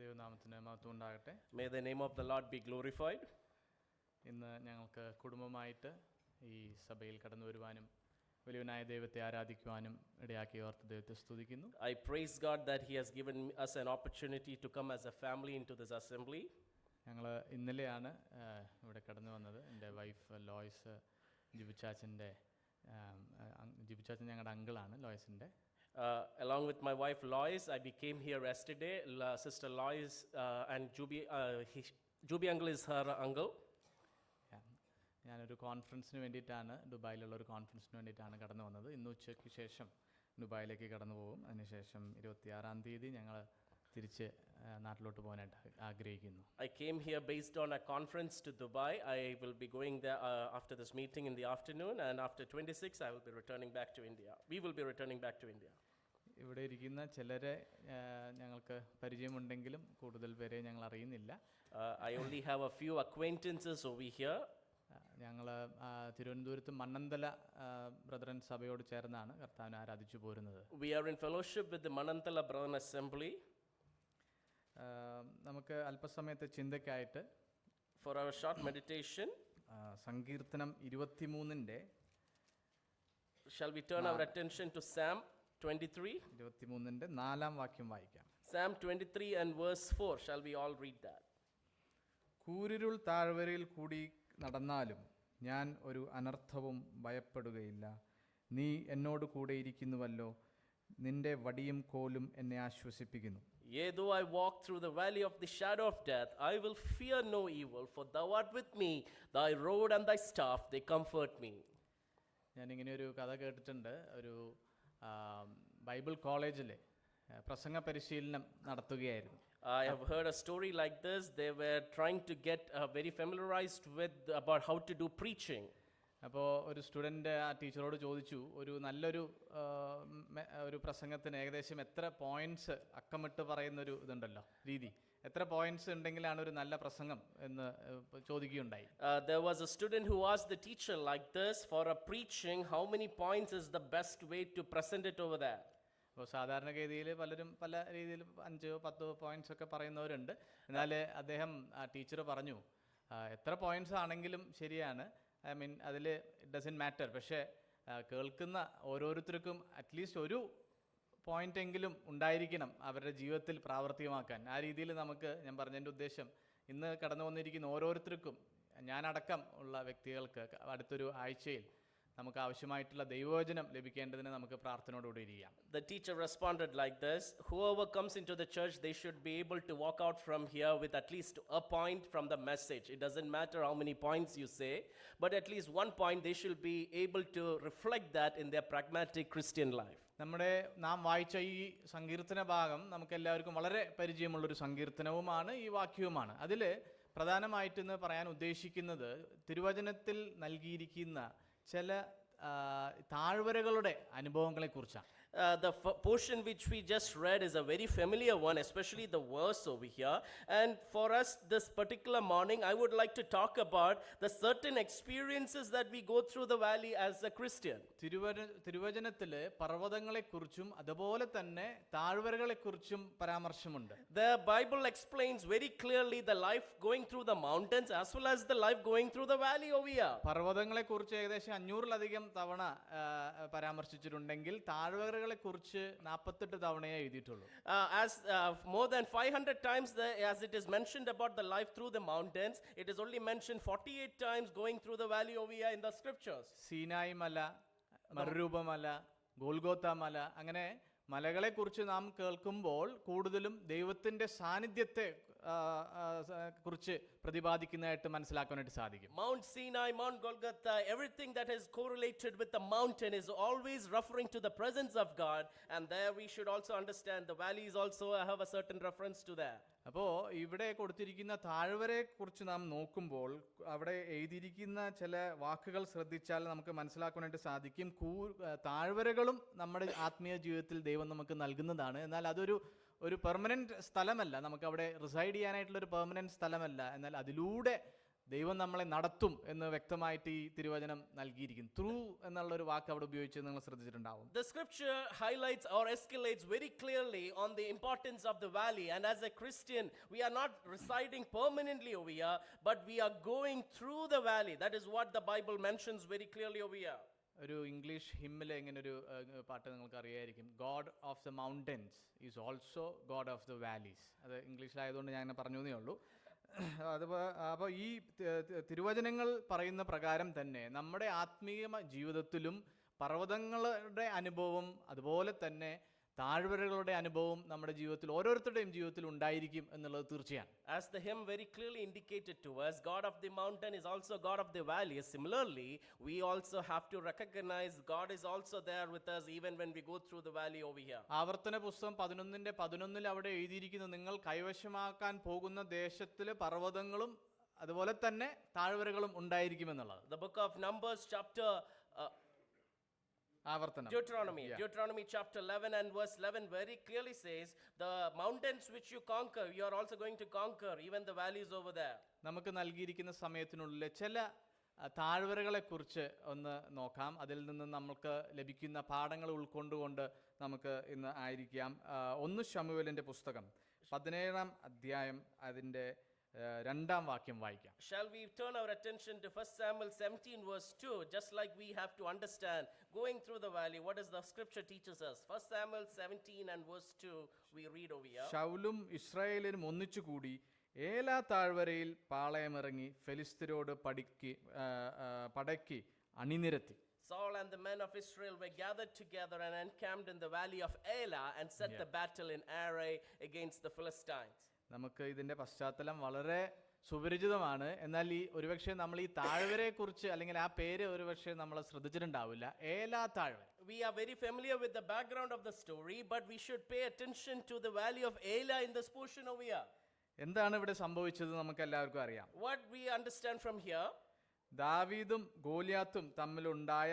ദൈവനാമത്തിന് മഹത്വം ഉണ്ടാകട്ടെ. May the name of the Lord be glorified. ഇന്ന് ഞങ്ങൾക്ക് കുടുംബമായിട്ട് ഈ സഭയിൽ കടന്നു വരുവാനും വലിയവനായ ദൈവത്തെ ആരാധിക്കുവാനും ഇടയാക്കി ഓർത്ത് ദൈവത്തെ സ്തുതിക്കുന്നു. I praise God that He has given us an opportunity to come as a family into this assembly. ഞങ്ങൾ ഇന്നലെയാണ് ഇവിടെ കടന്നു വന്നത്. എൻ്റെ വൈഫ് ലോയ്സ് ജിബുച്ചാച്ചൻ്റെ ജിബുച്ചാച്ചൻ ഞങ്ങളുടെ അങ്കിളാണ് ലോയ്സിൻ്റെ. Along with my wife Lois, I became here yesterday. Sister Lois and Jubi uncle is her uncle. ഞാനൊരു കോൺഫറൻസിന് വേണ്ടിയിട്ടാണ്, ദുബായിലുള്ള ഒരു കോൺഫറൻസിന് വേണ്ടിയിട്ടാണ് കടന്നു വന്നത്. ഇന്ന് ഉച്ചയ്ക്ക് ശേഷം ദുബായിലേക്ക് കടന്നു പോകും. അതിനുശേഷം 26-ാം തീയതി ഞങ്ങൾ തിരിച്ച് നാട്ടിലോട്ട് പോകാനായിട്ട് ആഗ്രഹിക്കുന്നു. I came here based on a conference to Dubai. I will be going there after this meeting in the afternoon, and after 26 I will be returning back to India. We will be returning back to India. ഇവിടെ ഇരിക്കുന്ന ചിലരെ ഞങ്ങൾക്ക് പരിചയമുണ്ടെങ്കിലും കൂടുതൽ പേരെ ഞങ്ങൾ അറിയുന്നില്ല. I only have a few acquaintances over here. ഞങ്ങൾ തിരുവനന്തപുരത്ത് മണ്ണന്തല ബ്രദറൻ സഭയോട് ചേർന്നാണ് കർത്താവിനെ ആരാധിച്ചു പോരുന്നത്. We are in fellowship with the Manantala Brethren Assembly. നമുക്ക് അല്പസമയത്തെ ചിന്തയ്ക്കായിട്ട് For our short meditation, സങ്കീർത്തനം 23-ന്റെ shall we turn our attention to Psalm 23? 23-ന്റെ 4-ാം വാക്യം വായിക്കാം. Psalm 23 and verse 4. Shall we all read that? കൂരിരുൾ താഴ്വരയിൽ കൂടി നടന്നാലും ഞാൻ ഒരു അനർത്ഥവും ഭയപ്പെടുകയില്ല. നീ എന്നോട് കൂടെ ഇരിക്കുന്നുവല്ലോ, നിന്റെ വടിയും കോലും എന്നെ ആശ്വസിപ്പിക്കുന്നു. Yea, though I walk through the valley of the shadow of death, I will fear no evil, for thou art with me. Thy rod and thy staff, they comfort me. ഞാനിങ്ങനെ ഒരു കഥ കേട്ടിട്ടുണ്ട്. ഒരു ബൈബിൾ കോളേജിൽ പ്രസംഗ പരിശീലനം നടത്തുകയായിരുന്നു. I have heard a story like this. They were trying to get very familiarized with about how to do preaching. അപ്പോൾ ഒരു സ്റ്റുഡൻറ്റ് ആ ടീച്ചറോട് ചോദിച്ചു, ഒരു നല്ലൊരു ഒരു പ്രസംഗത്തിന് ഏകദേശം എത്ര പോയിന്റ്സ് അക്കമിട്ട് പറയുന്നൊരു ഇതുണ്ടല്ലോ രീതി, എത്ര പോയിന്റ്സ് ഉണ്ടെങ്കിലാണ് ഒരു നല്ല പ്രസംഗം എന്ന് ചോദിക്കുകയുണ്ടായി. There was a student who asked the teacher like this, for a preaching, how many points is the best way to present it over there? അപ്പോൾ സാധാരണഗതിയിൽ പലരും പല രീതിയിൽ 5-10 പോയിന്റ്സ് ഒക്കെ പറയുന്നവരുണ്ട്. എന്നാൽ അദ്ദേഹം ആ ടീച്ചർ പറഞ്ഞു, എത്ര പോയിന്റ്സ് ആണെങ്കിലും ശരിയാണ്, ഐ മീൻ അതിൽ ഇറ്റ് ഡസൻറ്റ് മാറ്റർ, പക്ഷേ കേൾക്കുന്ന ഓരോരുത്തർക്കും അറ്റ്ലീസ്റ്റ് ഒരു പോയിന്റ് എങ്കിലും ഉണ്ടായിരിക്കണം അവരുടെ ജീവിതത്തിൽ പ്രാവർത്തികമാക്കാൻ. ആ രീതിയിൽ നമുക്ക്, ഞാൻ പറഞ്ഞതിൻ്റെ ഉദ്ദേശം, ഇന്ന് കടന്നു വന്നിരിക്കുന്ന ഓരോരുത്തർക്കും, ഞാനടക്കം ഉള്ള വ്യക്തികൾക്ക് അടുത്തൊരു ആഴ്ചയിൽ നമുക്ക് ആവശ്യമായിട്ടുള്ള ദൈവവചനം ലഭിക്കേണ്ടതിന് നമുക്ക് പ്രാർത്ഥനയോടുകൂടി ഇരിക്കാം. The teacher responded like this: whoever comes into the church, they should be able to walk out from here with at least a point from the message. It doesn't matter how many points you say, but at least one point they should be able to reflect that in their pragmatic Christian life. നാം വായിച്ച ഈ സങ്കീർത്തന ഭാഗം നമുക്ക് എല്ലാവർക്കും വളരെ പരിചയമുള്ളൊരു സങ്കീർത്തനവുമാണ്, ഈ വാക്യവുമാണ്. അതിൽ പ്രധാനമായിട്ടെന്ന് പറയാൻ ഉദ്ദേശിക്കുന്നത് തിരുവചനത്തിൽ നൽകിയിരിക്കുന്ന ചില താഴ്വരകളുടെ അനുഭവങ്ങളെക്കുറിച്ചാണ്. The portion which we just read is a very familiar one, especially the verse over here. And for us this particular morning, I would like to talk about the certain experiences that we go through the valley as a Christian. തിരുവചനത്തിലെ പർവ്വതങ്ങളെക്കുറിച്ചും അതുപോലെ തന്നെ താഴ്വരകളെക്കുറിച്ചും പരാമർശമുണ്ട്. The Bible explains very clearly the life going through the mountains as well as the life going through the valley over here. പർവ്വതങ്ങളെക്കുറിച്ച് ഏകദേശം 500-ലധികം തവണ പരാമർശിച്ചിട്ടുണ്ടെങ്കിൽ താഴ്വരകളെ കുറിച്ച് 48 തവണയേ എഴുതിയിട്ടുള്ളൂ. As more than 500 times as it is mentioned about the life through the mountains, it is only mentioned 48 times going through the valley over here in the scriptures. സീനായി മല, മറുരൂപമല, ഗോൽഗോത്ത മല, അങ്ങനെ മലകളെ കുറിച്ച് നാം കേൾക്കുമ്പോൾ കൂടുതലും ദൈവത്തിന്റെ സാന്നിധ്യത്തെ കുറിച്ച് പ്രതിപാദിക്കുന്നതായിട്ട് മനസ്സിലാക്കാനായിട്ട് സാധിക്കും. Mount Sinai, Mount Golgotha, everything that is correlated with the mountain is always referring to the presence of God, and there we should also understand the valleys also have a certain reference to that. അപ്പോൾ ഇവിടെ കൊടുത്തിരിക്കുന്ന താഴ്വരയെ കുറിച്ച് നാം നോക്കുമ്പോൾ അവിടെ എഴുതിയിരിക്കുന്ന ചില വാക്കുകൾ ശ്രദ്ധിച്ചാൽ നമുക്ക് മനസ്സിലാക്കാനായിട്ട് സാധിക്കും. താഴ്വരകളും നമ്മുടെ ആത്മീയ ജീവിതത്തിൽ ദൈവം നമുക്ക് നൽകുന്നതാണ്. എന്നാൽ അതൊരു പെർമനന്റ് സ്ഥലമല്ല, നമുക്ക് അവിടെ റിസൈഡ് ചെയ്യാനായിട്ടുള്ള ഒരു പെർമനന്റ് സ്ഥലമല്ല. എന്നാൽ അതിലൂടെ ദൈവം നമ്മളെ നടത്തും എന്ന് വ്യക്തമായിട്ട് ഈ തിരുവചനം നൽകിയിരിക്കുന്നു. ത്രൂ എന്നുള്ളൊരു വാക്ക് അവിടെ ഉപയോഗിച്ച് നിങ്ങൾ ശ്രദ്ധിച്ചിട്ടുണ്ടാവും. The scripture highlights or escalates very clearly on the importance of the valley. And as a Christian, we are not residing permanently over here, but we are going through the valley. That is what the Bible mentions very clearly over here. ഒരു English ഹിമ്മിൽ ഇങ്ങനെ ഒരു പാട്ട് നിങ്ങൾക്ക് അറിയായിരിക്കും. God of the mountains is also God of the valleys. അത് ഇംഗ്ലീഷിലായതുകൊണ്ട് ഞാൻ അങ്ങനെ പറഞ്ഞു എന്നേ ഉള്ളൂ. അപ്പോൾ ഈ തിരുവചനങ്ങൾ പറയുന്ന പ്രകാരം തന്നെ നമ്മുടെ ആത്മീയ ജീവിതത്തിലും പർവ്വതങ്ങളുടെ അനുഭവം അതുപോലെ തന്നെ താഴ്വരകളുടെ അനുഭവം നമ്മുടെ ജീവിതത്തിൽ ഓരോരുത്തരുടെയും ജീവിതത്തിൽ ഉണ്ടായിരിക്കും എന്നുള്ളത് തീർച്ചയാണ്. As the hymn very clearly indicated to us, God of the mountain is also God of the valley. Similarly, we also have to recognize God is also there with us even when we go through the valley over here. ആവർത്തന പുസ്തകം 11:11 അവിടെ എഴുതിയിരിക്കുന്നു, നിങ്ങൾ കൈവശമാക്കാൻ പോകുന്ന ദേശത്തിലെ പർവ്വതങ്ങളും അതുപോലെ തന്നെ താഴ്വരകളും ഉണ്ടായിരിക്കുമെന്നുള്ളത്. The book of Numbers chapter ആവർത്തനം Deuteronomy chapter 11 and verse 11 very clearly says, the mountains which you conquer, you are also going to conquer, even the valleys over there. നമുക്ക് നൽകിയിരിക്കുന്ന സമയത്തിനുള്ളിൽ ചില താഴ്വരകളെ കുറിച്ച് ഒന്ന് നോക്കാം. അതിൽ നിന്ന് നമുക്ക് ലഭിക്കുന്ന പാഠങ്ങൾ ഉൾക്കൊണ്ടുകൊണ്ട് നമുക്ക് ഇന്ന് ആയിരിക്കാം. 1 ശമൂവേലിന്റെ പുസ്തകം 17-ാം അധ്യായം അതിൻ്റെ 2-ാം വാക്യം വായിക്കാം. Shall we turn our attention to 1 Samuel 17 verse 2, just like we have to understand going through the valley, what does the scripture teaches us? 1 Samuel 17 and verse 2 we read over here. ശൗലും ഇസ്രായേലും ഒന്നിച്ചുകൂടി ഏലാ താഴ്വരയിൽ പാളയമിറങ്ങി ഫെലിസ്ത്യരോട് പടയ്ക്ക് അണിനിരത്തി. Saul and the men of Israel were gathered together and encamped in the valley of Elah and set the battle in array against the Philistines. നമുക്ക് ഇതിൻ്റെ പശ്ചാത്തലം വളരെ സുപരിചിതമാണ്. എന്നാൽ ഒരുപക്ഷെ നമ്മൾ ഈ താഴ്വരയെ കുറിച്ച് അല്ലെങ്കിൽ ആ പേര് ഒരുപക്ഷെ നമ്മൾ ശ്രദ്ധിച്ചിട്ടുണ്ടാവില്ല. ഏലാ താഴ്വര. We are very familiar with the background of the story, but we should pay attention to the valley of Elah in this portion over here. എന്താണ് ഇവിടെ സംഭവിച്ചത് നമുക്ക് എല്ലാവർക്കും അറിയാം. What we understand from here, ദാവീദും ഗോലിയാത്തും തമ്മിലുണ്ടായ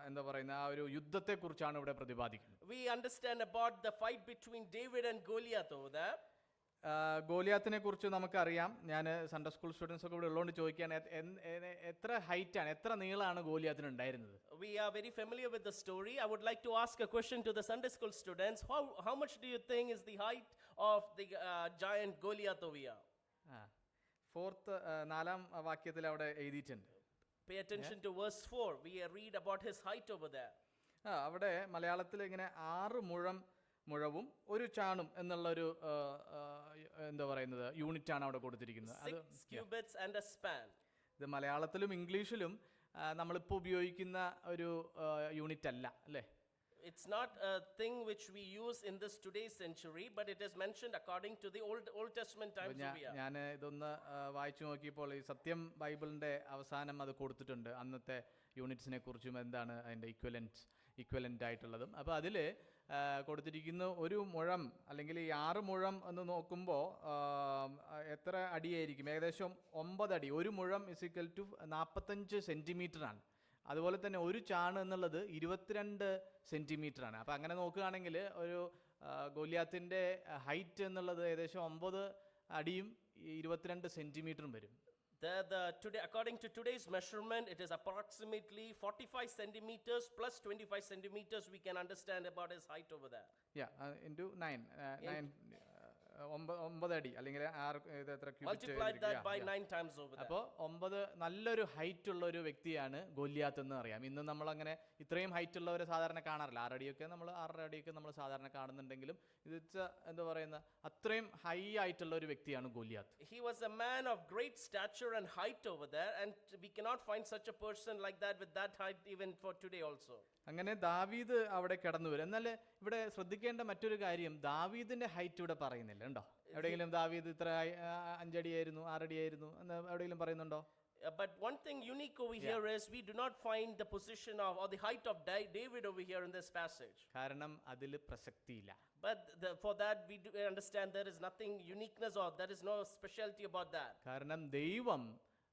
എന്താ പറയുന്ന ആ ഒരു യുദ്ധത്തെ കുറിച്ചാണ് ഇവിടെ പ്രതിപാദിക്കുന്നത്. we understand about the fight between David and Goliath over there. ഗോലിയാത്തിനെ കുറിച്ച് നമുക്കറിയാം. ഞാൻ സൺഡേ സ്കൂൾ സ്റ്റുഡൻസ് ഒക്കെ ഇവിടെ ഉള്ളതുകൊണ്ട് ചോദിക്കുകയാണ്, എത്ര ഹൈറ്റാണ്, എത്ര നീളമാണ് ഗോലിയാത്തിന് ഉണ്ടായിരുന്നത്? We are very familiar with the story. I would like to ask a question to the Sunday school students. How much do you think is the height of the giant Goliath over here? 4ാം വാക്യത്തിൽ അവിടെ എഴുതിയിട്ടുണ്ട്. Pay attention to verse 4. We read about his height over there. അവിടെ മലയാളത്തിൽ ഇങ്ങനെ 6 മുഴവും 1 ചാണും എന്നുള്ളൊരു എന്താ പറയുന്നത് യൂണിറ്റാണ് അവിടെ കൊടുത്തിരിക്കുന്നത്. 6 cubits and a span. ഇത് മലയാളത്തിലും ഇംഗ്ലീഷിലും നമ്മളിപ്പോൾ ഉപയോഗിക്കുന്ന ഒരു യൂണിറ്റ് അല്ല, അല്ലേ? It's not a thing which we use in this today's century, but it is mentioned according to the Old Testament times over here. ഞാൻ ഇതൊന്ന് വായിച്ചു നോക്കിയപ്പോൾ ഈ സത്യം ബൈബിളിൻ്റെ അവസാനം അത് കൊടുത്തിട്ടുണ്ട്, അന്നത്തെ യൂണിറ്റ്സിനെ കുറിച്ചും എന്താണ് അതിൻ്റെ ഇക്വലൻ്റ് ആയിട്ടുള്ളതും. അപ്പോൾ അതിൽ കൊടുത്തിരിക്കുന്ന 1 മുഴം അല്ലെങ്കിൽ ഈ 6 മുഴം എന്ന് നോക്കുമ്പോൾ എത്ര അടിയായിരിക്കും? ഏകദേശം 9 അടി. 1 മുഴം ഇസിക്കൽ ടു 45 സെൻറ്റിമീറ്ററാണ്. അതുപോലെ തന്നെ 1 ചാണ് എന്നുള്ളത് 22 സെൻറ്റിമീറ്ററാണ്. അപ്പോൾ അങ്ങനെ നോക്കുകയാണെങ്കിൽ ഒരു ഗോലിയാത്തിൻ്റെ ഹൈറ്റ് എന്നുള്ളത് ഏകദേശം 9 അടിയും 22 സെൻറ്റിമീറ്ററും വരും. Today, according to today's measurement, it is approximately 45 centimeters plus 25 centimeters. We can understand about his height over there. Yeah, into 9 9 അടി അല്ലെങ്കിൽ 6 എത്ര multiplied that by 9 times over there. അപ്പോൾ 9 നല്ലൊരു ഹൈറ്റ് ഉള്ള ഒരു വ്യക്തിയാണ് ഗോലിയാത്ത് എന്ന് അറിയാം. ഇന്ന് നമ്മൾ അങ്ങനെ ഇത്രയും ഹൈറ്റ് ഉള്ളവരെ സാധാരണ കാണാറില്ല. 6 അടിയൊക്കെ നമ്മൾ 6.5 അടിയൊക്കെ നമ്മൾ സാധാരണ കാണുന്നുണ്ടെങ്കിലും ഇത് എന്താ പറയുന്ന അത്രയും ഹൈ ആയിട്ടുള്ള ഒരു വ്യക്തിയാണ് Goliath. He was a man of great stature and height over there, and we cannot find such a person like that with that height even for today also. അങ്ങനെ ദാവീദ് അവിടെ കടന്നു വരും. എന്നാൽ ഇവിടെ ശ്രദ്ധിക്കേണ്ട മറ്റൊരു കാര്യം, ദാവീദിന്റെ ഹൈറ്റ് ഇവിടെ പറയുന്നില്ല. ഉണ്ടോ എവിടെയെങ്കിലും ദാവീദ് ഇത്ര 5 അടിയായിരുന്നു 6 അടിയായിരുന്നു എന്ന് എവിടെയെങ്കിലും പറയുന്നുണ്ടോ? But one thing unique over here is we do not find the position of or the height of David over here in this passage. കാരണം അതിൽ പ്രസക്തിയില്ല. But for that we do understand there is nothing uniqueness or there is no specialty about that. കാരണം ദൈവം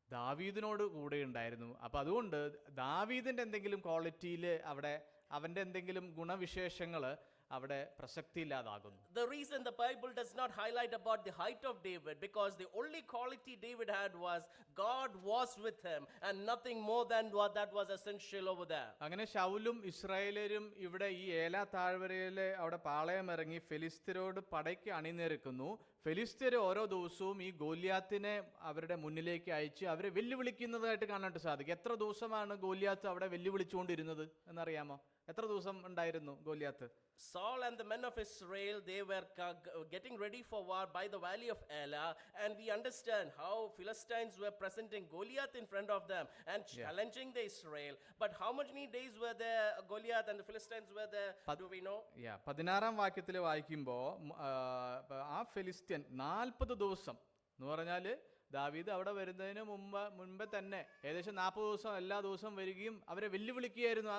ദാവീദിനോട് കൂടെ ഉണ്ടായിരുന്നു. അപ്പോൾ അതുകൊണ്ട് ദാവീദിൻ്റെ എന്തെങ്കിലും ക്വാളിറ്റിയിൽ അവിടെ അവൻ്റെ എന്തെങ്കിലും ഗുണവിശേഷങ്ങൾ അവിടെ പ്രസക്തിയില്ലാതാകുന്നു. The reason the Bible does not highlight about the height of David, because the only quality David had was God was with him, and nothing more than what that was essential over there. അങ്ങനെ ശൗലും ഇസ്രായേലരും ഇവിടെ ഈ ഏലാ താഴ്വരയിലെ അവിടെ പാളയമിറങ്ങി ഫെലിസ്ത്യരോട് പടയ്ക്ക് അണിനിരക്കുന്നു. ഫെലിസ്ത്യർ ഓരോ ദിവസവും ഈ ഗോലിയാത്തിനെ അവരുടെ മുന്നിലേക്ക് അയച്ച് അവരെ വെല്ലുവിളിക്കുന്നതായിട്ട് കാണാനായിട്ട് സാധിക്കും. എത്ര ദിവസമാണ് ഗോലിയാത്ത് അവിടെ വെല്ലുവിളിച്ചുകൊണ്ടിരുന്നത് എന്നറിയാമോ? എത്ര ദിവസം ഉണ്ടായിരുന്നു Goliath? Saul and the men of Israel, they were getting ready for war by the valley of Elah, and we understand how Philistines were presenting Goliath in front of them and challenging the Israel. But how many days were there Goliath and the Philistines were there? Do we know? 16-ാം വാക്യത്തിൽ വായിക്കുമ്പോൾ ആ ഫെലിസ്ത്യൻ 40 ദിവസം എന്ന് പറഞ്ഞാൽ ദാവീദ് അവിടെ വരുന്നതിന് മുൻപേ തന്നെ ഏകദേശം 40 ദിവസം എല്ലാ ദിവസവും വരികയും അവരെ വെല്ലുവിളിക്കുകയായിരുന്നു.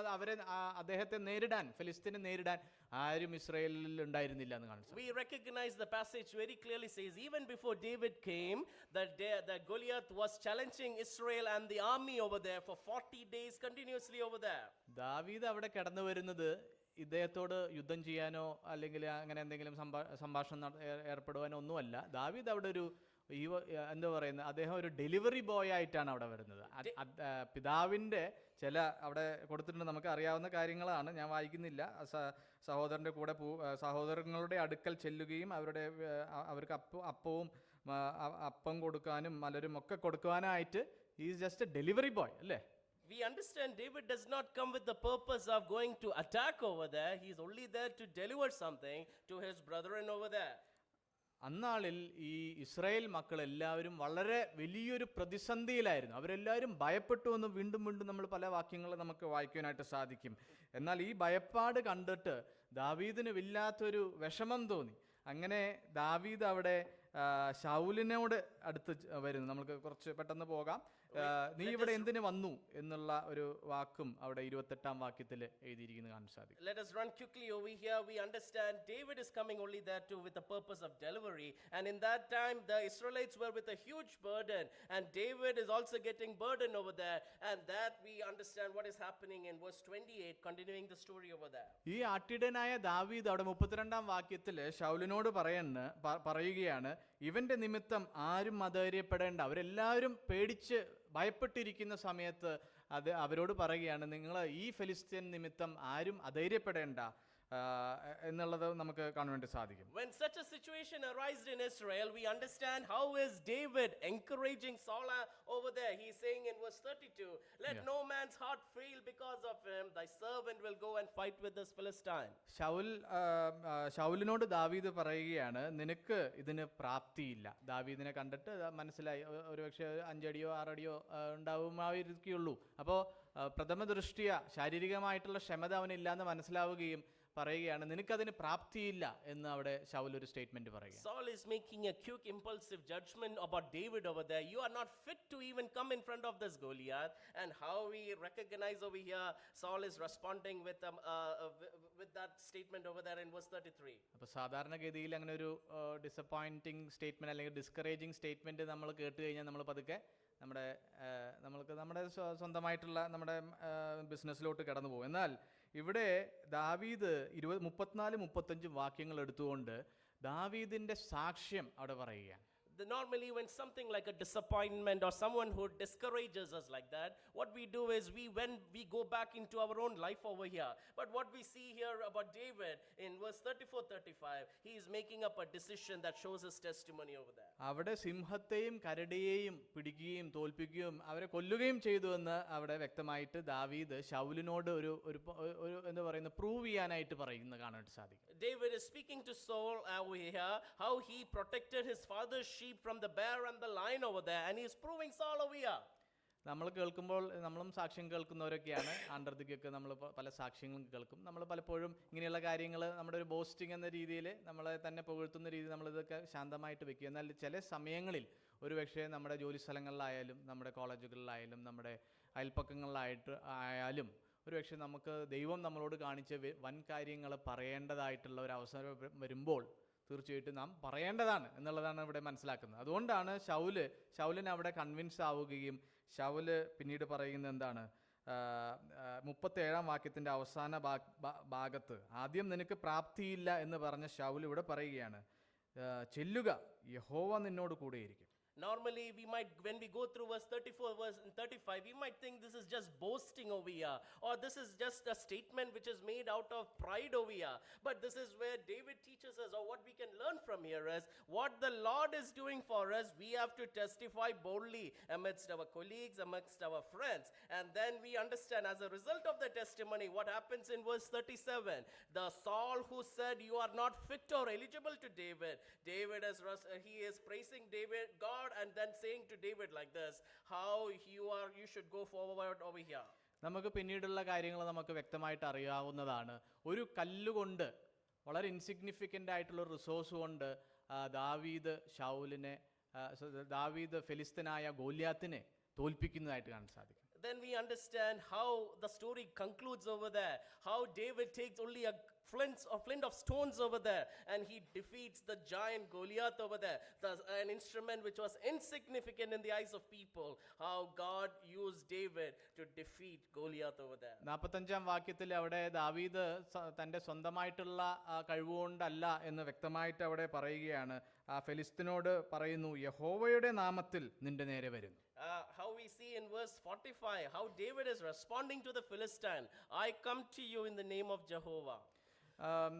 അദ്ദേഹത്തെ നേരിടാൻ, ഫെലിസ്തീനെ നേരിടാൻ ആരും ഇസ്രായേലിൽ ഉണ്ടായിരുന്നില്ല എന്ന് കാണിച്ചു. We recognize the passage very clearly says even before David came that Goliath was challenging Israel and the army over there for 40 days continuously over there. ദാവീദ് അവിടെ കടന്നു വരുന്നത് ഇദ്ദേഹത്തോട് യുദ്ധം ചെയ്യാനോ അല്ലെങ്കിൽ അങ്ങനെ എന്തെങ്കിലും സംഭാഷണം ഏർപ്പെടുവാനോ ഒന്നുമല്ല. ദാവീദ് അവിടെ ഒരു എന്താ പറയുന്നത്, അദ്ദേഹം ഒരു ഡെലിവറി ബോയ് ആയിട്ടാണ് അവിടെ വരുന്നത്. പിതാവിൻ്റെ ചില അവിടെ കൊടുത്തിട്ടുണ്ട്, നമുക്ക് അറിയാവുന്ന കാര്യങ്ങളാണ്, ഞാൻ വായിക്കുന്നില്ല. സഹോദരൻ്റെ കൂടെ സഹോദരങ്ങളുടെ അടുക്കൽ ചെല്ലുകയും അവർക്ക് അപ്പം കൊടുക്കാനും മലരും ഒക്കെ കൊടുക്കുവാനായിട്ട് is just a delivery boy അല്ലേ? We understand David does not come with the purpose of going to attack over there. He is only there to deliver something to his brethren over there. അന്നാളിൽ ഈ Israel മക്കൾ എല്ലാവരും വളരെ വലിയൊരു പ്രതിസന്ധിയിലായിരുന്നു. അവരെല്ലാവരും ഭയപ്പെട്ടു എന്ന് വീണ്ടും വീണ്ടും നമ്മൾ പല വാക്യങ്ങൾ നമുക്ക് വായിക്കാനായിട്ട് സാധിക്കും. എന്നാൽ ഈ ഭയപ്പാട് കണ്ടിട്ട് ദാവീദിന് വല്ലാത്തൊരു വിഷമം തോന്നി. അങ്ങനെ ദാവീദ് അവിടെ ശൗലിനോട് അടുത്ത് വരുന്നു. നമുക്ക് കുറച്ച് പെട്ടെന്ന് പോകാം. നീ ഇവിടെ എന്തിനു വന്നു എന്നുള്ള ഒരു വാക്കും അവിടെ 28-ാം വാക്യത്തിൽ എഴുതിയിരിക്കുന്നത് കാണാൻ സാധിക്കും. Let us run quickly over here. We understand David is coming only there too with the purpose of delivery, and in that time the Israelites were with a huge burden, and David is also getting burden over there, and that we understand what is happening in verse 28, continuing the story over there. ഈ ആട്ടിടനായ ദാവീദ് അവിടെ 32-ാം വാക്യത്തിൽ ശൗലിനോട് പറയുകയാണ്, ഇവന്റെ നിമിത്തം ആരും അധൈര്യപ്പെടേണ്ട. അവരെല്ലാവരും പേടിച്ച് ഭയപ്പെട്ടിരിക്കുന്ന സമയത്ത് അവരോട് പറയുകയാണ്, നിങ്ങൾ ഈ ഫെലിസ്ത്യൻ നിമിത്തം ആരും അധൈര്യപ്പെടേണ്ട എന്നുള്ളത് നമുക്ക് കാണാൻ വേണ്ടി സാധിക്കും. When such a situation arose in Israel, we understand how is David encouraging Saul over there. He is saying in verse 32, let no man's heart fail because of him. Thy servant will go and fight with this Philistine. ശൗലിനോട് ദാവീദ് പറയുകയാണ്, നിനക്ക് ഇതിന് പ്രാപ്തിയില്ല. ദാവീദിനെ കണ്ടിട്ട് മനസ്സിലായി, ഒരുപക്ഷെ 5 അടിയോ 6 അടിയോ ഉണ്ടാവുമായിരിക്കുള്ളൂ. അപ്പോൾ പ്രഥമ ദൃഷ്ടിയ ശാരീരികമായിട്ടുള്ള ക്ഷമത അവനില്ലാന്ന് മനസ്സിലാവുകയും പറയുകയാണ്, നിനക്കതിന് പ്രാപ്തിയില്ല എന്ന് അവിടെ ശൗൽ ഒരു സ്റ്റേറ്റ്മെന്റ് പറയുക. Saul is making a quick impulsive judgment about David over there. You are not fit to even come in front of this Goliath. And how we recognize over here, Saul is responding with that statement over there in verse 33. അപ്പോൾ സാധാരണഗതിയിൽ അങ്ങനെ ഒരു disappointing statement അല്ലെങ്കിൽ discouraging statement നമ്മൾ കേട്ട് കഴിഞ്ഞാൽ നമ്മൾ പതുക്കെ നമ്മുടെ സ്വന്തമായിട്ടുള്ള നമ്മുടെ ബിസിനസ്സിലോട്ട് കടന്നു പോകും. എന്നാൽ ഇവിടെ ദാവീദ് 34-35 വാക്യങ്ങൾ എടുത്തുകൊണ്ട് ദാവീദിന്റെ സാക്ഷ്യം അവിടെ പറയുകയാണ്. Normally when something like a disappointment or someone who discourages us like that, what we do is when we go back into our own life over here. But what we see here about David in verse 34-35, he is making up a decision that shows his testimony over there. അവിടെ സിംഹത്തെയും കരടിയെയും പിടിക്കുകയും തോൽപ്പിക്കുകയും അവരെ കൊല്ലുകയും ചെയ്തു എന്ന് അവിടെ വ്യക്തമായിട്ട് ദാവീദ് ശൗലിനോട് ഒരു എന്താ പറയുന്ന പ്രൂവ് ചെയ്യാനായിട്ട് പറയുന്നത് കാണാൻ സാധിക്കും. David is speaking to Saul over here how he protected his father's sheep from the bear and the lion over there, and he is proving Saul over here. നമ്മൾ കേൾക്കുമ്പോൾ നമ്മളും സാക്ഷ്യം കേൾക്കുന്നവരൊക്കെയാണ്. ആണ്ടർദിക്കൊക്കെ നമ്മൾ പല സാക്ഷ്യങ്ങളും കേൾക്കും. നമ്മൾ പലപ്പോഴും ഇങ്ങനെയുള്ള കാര്യങ്ങൾ നമ്മുടെ ഒരു ബോസ്റ്റിംഗ് എന്ന രീതിയിൽ നമ്മളെ തന്നെ പുകഴ്ത്തുന്ന രീതിയിൽ നമ്മളിതൊക്കെ ശാന്തമായിട്ട് വെക്കുക. എന്നാൽ ചില സമയങ്ങളിൽ ഒരുപക്ഷെ നമ്മുടെ ജോലി സ്ഥലങ്ങളിലായാലും നമ്മുടെ കോളേജുകളിലായാലും നമ്മുടെ അയൽപ്പക്കങ്ങളിലായാലും ഒരുപക്ഷെ നമുക്ക് ദൈവം നമ്മളോട് കാണിച്ച വൻ കാര്യങ്ങൾ പറയേണ്ടതായിട്ടുള്ള ഒരു അവസരം വരുമ്പോൾ തീർച്ചയായിട്ടും നാം പറയേണ്ടതാണ് എന്നുള്ളതാണ് ഇവിടെ മനസ്സിലാക്കുന്നത്. അതുകൊണ്ടാണ് ശൗലിന് അവിടെ കൺവിൻസ് ആവുകയും ശൗല് പിന്നീട് പറയുന്നത് എന്താണ്, 37 വാക്യത്തിൻ്റെ അവസാന ഭാഗത്ത് ആദ്യം നിനക്ക് പ്രാപ്തിയില്ല എന്ന് പറഞ്ഞ ശൗൽ ഇവിടെ പറയുകയാണ്, ചെല്ലുക, യഹോവ നിന്നോട് കൂടെയിരിക്കും. Normally, we might, when we go through verse 34, verse 35, we might think this is just boasting over here, or this is just a statement which is made out of pride over here. But this is where David teaches us, or what we can learn from here is, what the Lord is doing for us, we have to testify boldly amidst our colleagues, amidst our friends. And then we understand, as a result of the testimony, what happens in verse 37. The Saul who said, you are not fit or eligible to David. He is praising David, God, and then saying to David like this, how you should go forward over here. നമുക്ക് പിന്നീടുള്ള കാര്യങ്ങൾ നമുക്ക് വ്യക്തമായിട്ട് അറിയാവുന്നതാണ്. ഒരു കല്ലുകൊണ്ട്, വളരെ insignificant ആയിട്ടുള്ള റിസോഴ്സ് കൊണ്ട് ദാവീദ് ഫെലിസ്തനായ ഗോലിയാത്തിനെ തോൽപ്പിക്കുന്നതായിട്ട് കാണാൻ സാധിക്കും. Then we understand how the story concludes over there, how David takes only a flint of stones over there, and he defeats the giant Goliath over there, an instrument which was insignificant in the eyes of people. How God used David to defeat Goliath over there. 45 വാക്യത്തിൽ അവിടെ ദാവീദ് തൻ്റെ സ്വന്തമായിട്ടുള്ള കഴിവുകൊണ്ടല്ല എന്ന് വ്യക്തമായിട്ട് അവിടെ പറയുകയാണ്. ഫെലിസ്തീനോട് പറയുന്നു, യഹോവയുടെ നാമത്തിൽ നിന്റെ നേരെ വരുന്നു. How we see in verse 45, how David is responding to the Philistine, I come to you in the name of Jehovah.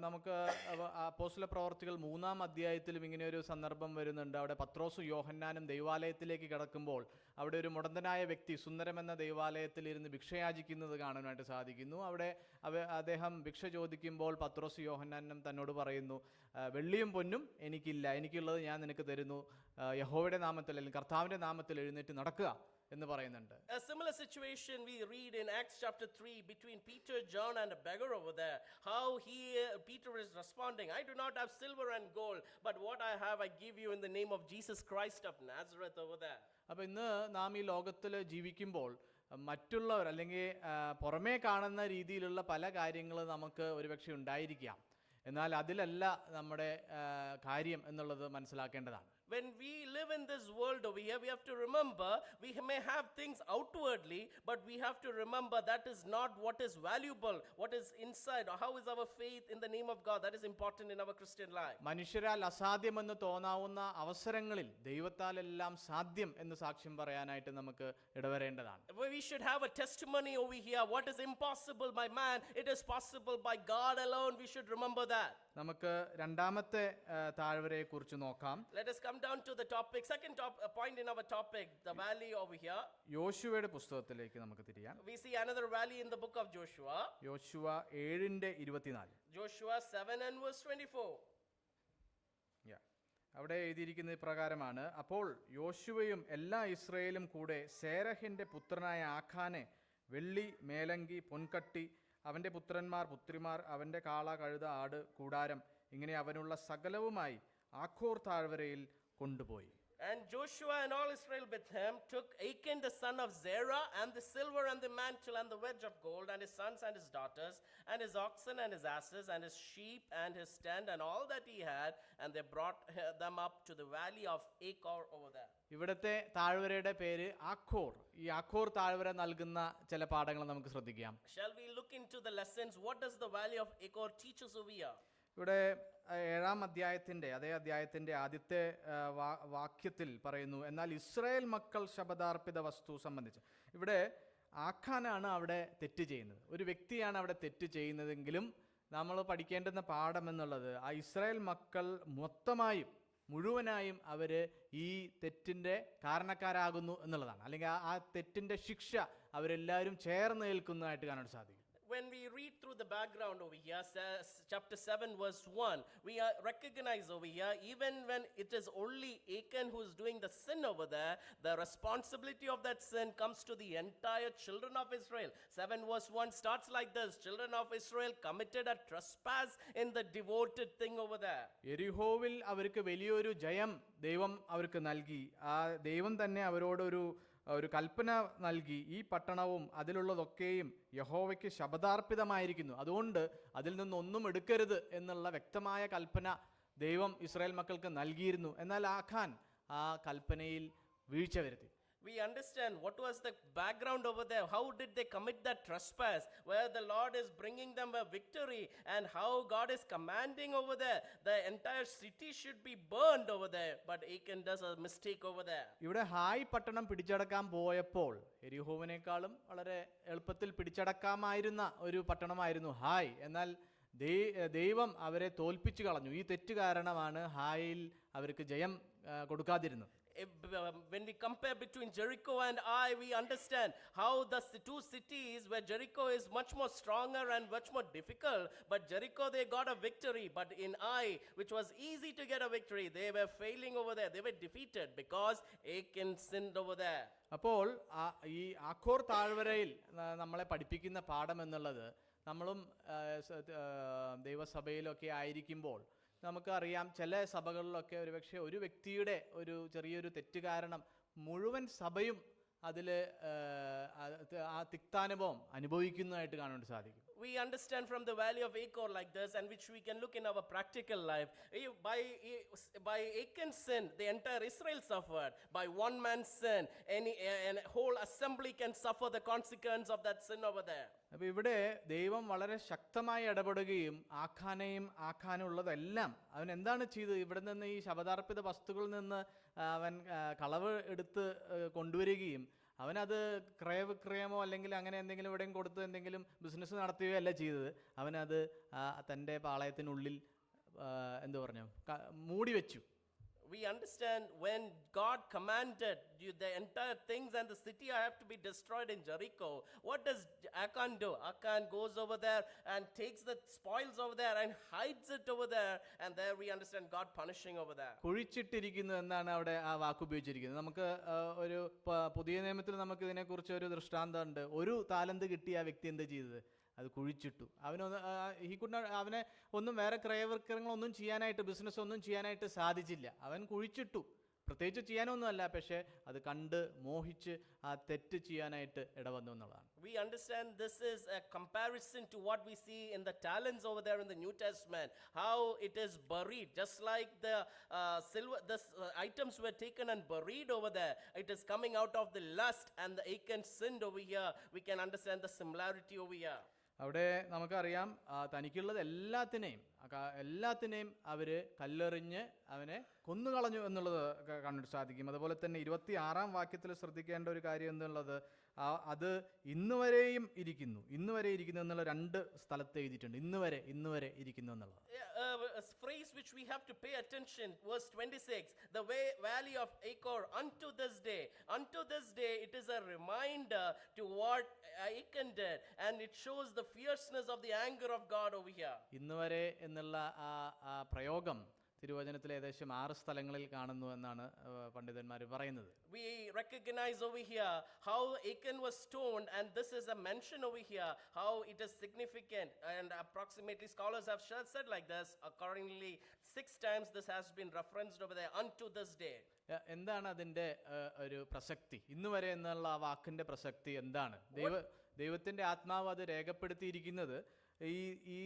നമുക്ക് അപ്പോസ്തല പ്രവർത്തികൾ 3-ാം അധ്യായത്തിലും ഇങ്ങനെ ഒരു സന്ദർഭം വരുന്നുണ്ട്. അവിടെ പത്രോസും യോഹന്നാനും ദൈവാലയത്തിലേക്ക് കടക്കുമ്പോൾ അവിടെ ഒരു മുടന്തനായ വ്യക്തി സുന്ദരം എന്ന ദൈവാലയത്തിൽ ഇരുന്ന് ഭിക്ഷയാചിക്കുന്നത് കാണാനായിട്ട് സാധിക്കുന്നു. അവിടെ അദ്ദേഹം ഭിക്ഷ ചോദിക്കുമ്പോൾ പത്രോസും യോഹന്നാനും തന്നോട് പറയുന്നു, വെള്ളിയും പൊന്നും എനിക്കില്ല, എനിക്കുള്ളത് ഞാൻ നിനക്ക് തരുന്നു, യഹോവയുടെ നാമത്തിൽ അല്ലെങ്കിൽ കർത്താവിൻ്റെ നാമത്തിൽ എഴുന്നേറ്റ് നടക്കുക എന്ന് പറയുന്നുണ്ട്. A similar situation we read in Acts chapter 3 between Peter, John and a beggar over there. How Peter is responding, I do not have silver and gold, but what I have I give you in the name of Jesus Christ of Nazareth over there. അപ്പോൾ ഇന്ന് നാം ഈ ലോകത്തിൽ ജീവിക്കുമ്പോൾ മറ്റുള്ളവർ അല്ലെങ്കിൽ പുറമേ കാണുന്ന രീതിയിലുള്ള പല കാര്യങ്ങൾ നമുക്ക് ഒരുപക്ഷെ ഉണ്ടായിരിക്കാം. എന്നാൽ അതിലല്ല നമ്മുടെ കാര്യം എന്നുള്ളത് മനസ്സിലാക്കേണ്ടതാണ്. When we live in this world over here, we have to remember, we may have things outwardly, but we have to remember that is not what is valuable, what is inside, or how is our faith in the name of God. That is important in our Christian life. മനുഷ്യരാൽ അസാധ്യമെന്ന് തോന്നാവുന്ന അവസരങ്ങളിൽ ദൈവത്താൽ എല്ലാം സാധ്യം എന്ന് സാക്ഷ്യം പറയാനായിട്ട് നമുക്ക് ഇടവരേണ്ടതാണ്. We should have a testimony over here. What is impossible by man, it is possible by God alone. We should remember that. നമുക്ക് രണ്ടാമത്തെ താഴ്വരയെ കുറിച്ച് നോക്കാം. Let us come down to the topic, second point in our topic, the valley over here. യോശുവയുടെ പുസ്തകത്തിലേക്ക് നമുക്ക് തിരിയാം. We see another valley in the book of Joshua. യോശുവ 7:24. Joshua 7 and verse 24. അവിടെ എഴുതിയിരിക്കുന്ന പ്രകാരമാണ്, അപ്പോൾ യോശുവയും എല്ലാ ഇസ്രായേലും കൂടെ സേരഹിന്റെ പുത്രനായ ആഖാനെ വെള്ളി, മേലങ്കി, പൊൻകട്ടി, അവന്റെ പുത്രന്മാർ, പുത്രിമാർ, അവന്റെ കാള, കഴുത, ആട്, കൂടാരം, ഇങ്ങനെ അവനുള്ള സകലവുമായി ആഖോർ താഴ്വരയിൽ കൊണ്ടുപോയി. And Joshua and all Israel with him took Achan the son of Zerah and the silver and the mantle and the wedge of gold and his sons and his daughters and his oxen and his asses and his sheep and his tent and all that he had, and they brought them up to the valley of Achor over there. ഇവിടുത്തെ താഴ്വരയുടെ പേര് Achor. ഈ Achor താഴ്വര നൽകുന്ന ചില പാഠങ്ങൾ നമുക്ക് ശ്രദ്ധിക്കാം. Shall we look into the lessons? What does the valley of Achor teach us over here? ഇവിടെ 7-ാം അധ്യായത്തിൻ്റെ അതേ അധ്യായത്തിൻ്റെ ആദ്യത്തെ വാക്യത്തിൽ പറയുന്നു, എന്നാൽ ഇസ്രായേൽ മക്കൾ ശപഥാർപ്പിത വസ്തു സംബന്ധിച്ച്. ഇവിടെ ആഖാനാണ് അവിടെ തെറ്റ് ചെയ്യുന്നത്, ഒരു വ്യക്തിയാണ് അവിടെ തെറ്റ് ചെയ്യുന്നതെങ്കിലും നമ്മൾ പഠിക്കേണ്ടുന്ന പാഠം എന്നുള്ളത് ആ ഇസ്രായേൽ മക്കൾ മുഴുവനായും അവർ ഈ തെറ്റിൻ്റെ കാരണക്കാരാകുന്നു എന്നുള്ളതാണ്. അല്ലെങ്കിൽ ആ തെറ്റിൻ്റെ ശിക്ഷ അവരെല്ലാവരും ചേർന്ന് ഏൽക്കുന്നതായിട്ട് കാണാൻ സാധിക്കും. When we read through the background over here, chapter 7 verse 1, we recognize over here, even when it is only Achan who is doing the sin over there, the responsibility of that sin comes to the entire children of Israel. 7 verse 1 starts like this: children of Israel committed a trespass in the devoted thing over there. യെരിഹോവിൽ അവർക്ക് വലിയൊരു ജയം ദൈവം അവർക്ക് നൽകി. ആ ദൈവം തന്നെ അവരോട് ഒരു കൽപ്പന നൽകി, ഈ പട്ടണവും അതിലുള്ളതൊക്കെയും യഹോവയ്ക്ക് ശപഥാർപ്പിതമായിരിക്കുന്നു, അതുകൊണ്ട് അതിൽ നിന്നൊന്നും എടുക്കരുത് എന്നുള്ള വ്യക്തമായ കൽപ്പന ദൈവം ഇസ്രായേൽ മക്കൾക്ക് നൽകിയിരുന്നു. എന്നാൽ ആഖാൻ ആ കൽപ്പനയിൽ വീഴ്ച വരുത്തി. We understand what was the background over there. How did they commit that trespass? Where the Lord is bringing them a victory, and how God is commanding over there. The entire city should be burned over there. But Achan does a mistake over there. ഇവിടെ hi പട്ടണം പിടിച്ചടക്കാൻ പോയപ്പോൾ എരിഹോവിനേക്കാളും വളരെ എളുപ്പത്തിൽ പിടിച്ചടക്കാമായിരുന്ന ഒരു പട്ടണമായിരുന്നു hi. എന്നാൽ ദൈവം അവരെ തോൽപ്പിച്ചു കളഞ്ഞു. ഈ തെറ്റ് കാരണമാണ് ഹായിൽ അവർക്ക് ജയം കൊടുക്കാതിരുന്നത്. When we compare between Jericho and Ai, we understand how the two cities where Jericho is much more stronger and much more difficult, but Jericho they got a victory, but in Ai, which was easy to get a victory, they were failing over there. They were defeated because Achan sinned over there. അപ്പോൾ ഈ Achor താഴ്വരയിൽ നമ്മളെ പഠിപ്പിക്കുന്ന പാഠം എന്നുള്ളത്, നമ്മളും ദൈവസഭയിലൊക്കെ ആയിരിക്കുമ്പോൾ നമുക്കറിയാം, ചില സഭകളിലൊക്കെ ഒരുപക്ഷെ ഒരു വ്യക്തിയുടെ ഒരു ചെറിയൊരു തെറ്റ് കാരണം മുഴുവൻ സഭയും അതിൽ ആ തിക്താനുഭവം അനുഭവിക്കുന്നതായിട്ട് കാണാൻ സാധിക്കും. We understand from the valley of Achor like this, and which we can look in our practical life. By Achan's sin, the entire Israel suffered. By one man's sin, a whole assembly can suffer the consequence of that sin over there. അപ്പോൾ ഇവിടെ ദൈവം വളരെ ശക്തമായി ഇടപെടുകയും ആക്കാനുള്ളതെല്ലാം അവൻ എന്താണ് ചെയ്തത്? ഇവിടെ നിന്ന് ഈ ശബദാർപ്പിത വസ്തുക്കളിൽ നിന്ന് അവൻ കളവ് എടുത്ത് കൊണ്ടുവരികയും അവനത് ക്രയവിക്രയമോ അല്ലെങ്കിൽ അങ്ങനെ എന്തെങ്കിലും എവിടെയും കൊടുത്ത് എന്തെങ്കിലും ബിസിനസ് നടത്തുകയോ അല്ല ചെയ്തത്. അവനത് തൻ്റെ പാളയത്തിനുള്ളിൽ എന്തു പറഞ്ഞു, മൂടി വെച്ചു. We understand when God commanded the entire things and the city have to be destroyed in Jericho. What does Achan do? Achan goes over there and takes the spoils over there and hides it over there, and there we understand God punishing over there. കുഴിച്ചിട്ടിരിക്കുന്നു എന്നാണ് അവിടെ ആ വാക്ക് ഉപയോഗിച്ചിരിക്കുന്നത്. നമുക്ക് ഒരു പുതിയ നിയമത്തിൽ നമുക്ക് ഇതിനെക്കുറിച്ച് ഒരു ദൃഷ്ടാന്തമുണ്ട്. ഒരു താലന്ത് കിട്ടിയ ആ വ്യക്തി എന്താ ചെയ്തത്? അത് കുഴിച്ചിട്ടു. അവനെ ഒന്നും വേറെ ക്രയവിക്രയങ്ങളൊന്നും ചെയ്യാനായിട്ട്, ബിസിനസ് ഒന്നും ചെയ്യാനായിട്ട് സാധിച്ചില്ല. അവൻ കുഴിച്ചിട്ടു. പ്രത്യേകിച്ച് ചെയ്യാനൊന്നുമല്ല, പക്ഷേ അത് കണ്ട് മോഹിച്ച് ആ തെറ്റ് ചെയ്യാനായിട്ട് ഇടവന്നു എന്നുള്ളതാണ്. We understand this is a comparison to what we see in the talents over there in the New Testament, how it is buried, just like the silver, items were taken and buried over there. It is coming out of the lust, and the Achan sinned over here. We can understand the similarity over here. അവിടെ നമുക്കറിയാം, തനിക്കുള്ളത് എല്ലാത്തിനെയും അവർ കല്ലെറിഞ്ഞ് അവനെ കൊന്നുകളഞ്ഞു എന്നുള്ളത് കണ്ടിട്ട് സാധിക്കും. അതുപോലെ തന്നെ 26-ാം വാക്യത്തിൽ ശ്രദ്ധിക്കേണ്ട ഒരു കാര്യം എന്നുള്ളത്, അത് ഇന്ന് വരെയും ഇരിക്കുന്നു എന്നുള്ള 2 സ്ഥലത്ത് എഴുതിയിട്ടുണ്ട്. ഇന്ന് വരെ ഇരിക്കുന്നു എന്നുള്ളത്. A phrase which we have to pay attention, verse 26, the valley of Achor unto this day it is a reminder to what Achan did, and it shows the fierceness of the anger of God over here. ഇന്ന് വരെ എന്നുള്ള ആ പ്രയോഗം തിരുവചനത്തിൽ ഏകദേശം 6 സ്ഥലങ്ങളിൽ കാണുന്നു എന്നാണ് പണ്ഡിതന്മാർ പറയുന്നത്. We recognize over here how Achan was stoned, and this is a mention over here how it is significant, and approximately scholars have said like this. Accordingly 6 times this has been referenced over there, unto this day. എന്താണ് അതിൻ്റെ ഒരു പ്രസക്തി? ഇന്ന് വരെ എന്നുള്ള ആ വാക്കിൻ്റെ പ്രസക്തി എന്താണ്? ദൈവത്തിൻ്റെ ആത്മാവ് അത് രേഖപ്പെടുത്തിയിരിക്കുന്നത് ഈ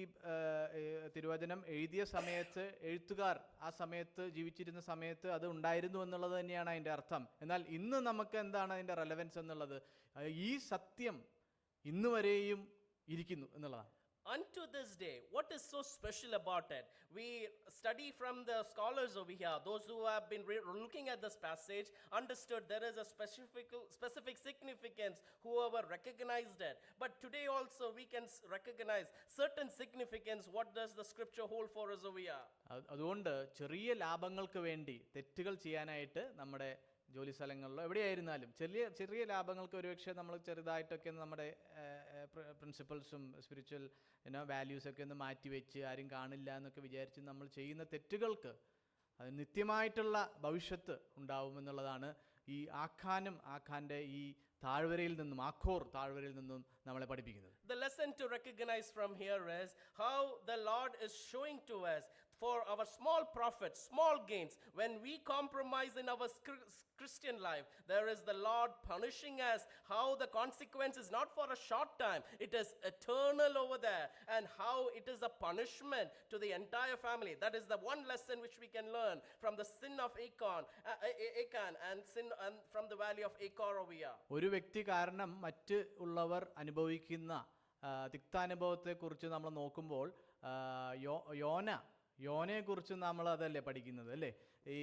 തിരുവചനം എഴുതിയ സമയത്ത്, എഴുത്തുകാർ ആ സമയത്ത് ജീവിച്ചിരുന്ന സമയത്ത് അത് ഉണ്ടായിരുന്നു എന്നുള്ളത് തന്നെയാണ് അതിൻ്റെ അർത്ഥം. എന്നാൽ ഇന്ന് നമുക്ക് എന്താണ് അതിൻ്റെ റെലവൻസ് എന്നുള്ളത്? ഈ സത്യം ഇന്ന് വരെയും ഇരിക്കുന്നു എന്നുള്ളതാണ്. Unto this day, what is so special about it? We study from the scholars over here. Those who have been looking at this passage understood there is a specific significance, whoever recognized it. But today also we can recognize certain significance. What does the scripture hold for us over here? അതുകൊണ്ട് ചെറിയ ലാഭങ്ങൾക്ക് വേണ്ടി തെറ്റുകൾ ചെയ്യാനായിട്ട് നമ്മുടെ ജോലി സ്ഥലങ്ങളിലോ എവിടെയായിരുന്നാലും ചെറിയ ലാഭങ്ങൾക്ക് ഒരുപക്ഷെ നമ്മൾ ചെറുതായിട്ടൊക്കെ നമ്മുടെ പ്രിൻസിപ്പൾസും സ്പിരിച്വൽ വാല്യൂസൊക്കെ ഒന്ന് മാറ്റിവെച്ച് ആരും കാണില്ല എന്നൊക്കെ വിചാരിച്ച് നമ്മൾ ചെയ്യുന്ന തെറ്റുകൾക്ക് അത് നിത്യമായിട്ടുള്ള ഭവിഷ്യത്ത് ഉണ്ടാവുമെന്നുള്ളതാണ് ഈ ആഖാൻ്റെ ഈ ആഖോർ താഴ്വരയിൽ നിന്നും നമ്മളെ പഠിപ്പിക്കുന്നത്. The lesson to recognize from here is how the Lord is showing to us for our small profits, small gains, when we compromise in our Christian life, there is the Lord punishing us. How the consequence is not for a short time, it is eternal over there, and how it is a punishment to the entire family. That is the one lesson which we can learn from the sin of Achan and sin and from the valley of Achor over here. ഒരു വ്യക്തി കാരണം മറ്റ് ഉള്ളവർ അനുഭവിക്കുന്ന തിക്താനുഭവത്തെക്കുറിച്ച് നമ്മൾ നോക്കുമ്പോൾ യോനയെക്കുറിച്ച് നമ്മൾ അതല്ലേ പഠിക്കുന്നത് അല്ലേ? ഈ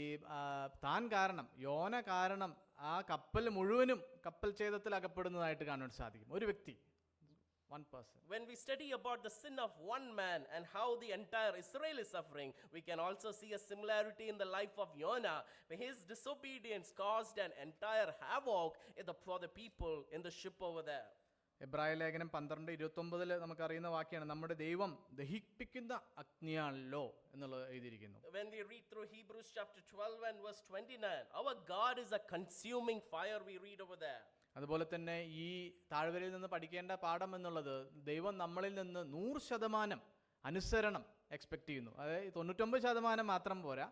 താൻ കാരണം, യോന കാരണം ആ കപ്പൽ മുഴുവനും കപ്പൽ ഛേദത്തിൽ അകപ്പെടുന്നതായിട്ട് കാണാൻ സാധിക്കും. ഒരു വ്യക്തി, one person. When we study about the sin of one man and how the entire Israel is suffering, we can also see a similarity in the life of Jonah, where his disobedience caused an entire havoc for the people in the ship over there. എബ്രായ ലേഖനം 12:29 നമുക്കറിയുന്ന വാക്യാണ്, നമ്മുടെ ദൈവം ദഹിപ്പിക്കുന്ന അഗ്നിയാണല്ലോ എന്നുള്ളത് എഴുതിയിരിക്കുന്നു. When we read through Hebrews chapter 12 and verse 29, our God is a consuming fire, we read over there. അതുപോലെ തന്നെ ഈ താഴ്വരയിൽ നിന്ന് പഠിക്കേണ്ട പാഠം എന്നുള്ളത്, ദൈവം നമ്മളിൽ നിന്ന് 100% അനുസരണം എക്സ്പെക്ട് ചെയ്യുന്നു. അതായത് 99% മാത്രം പോരാ,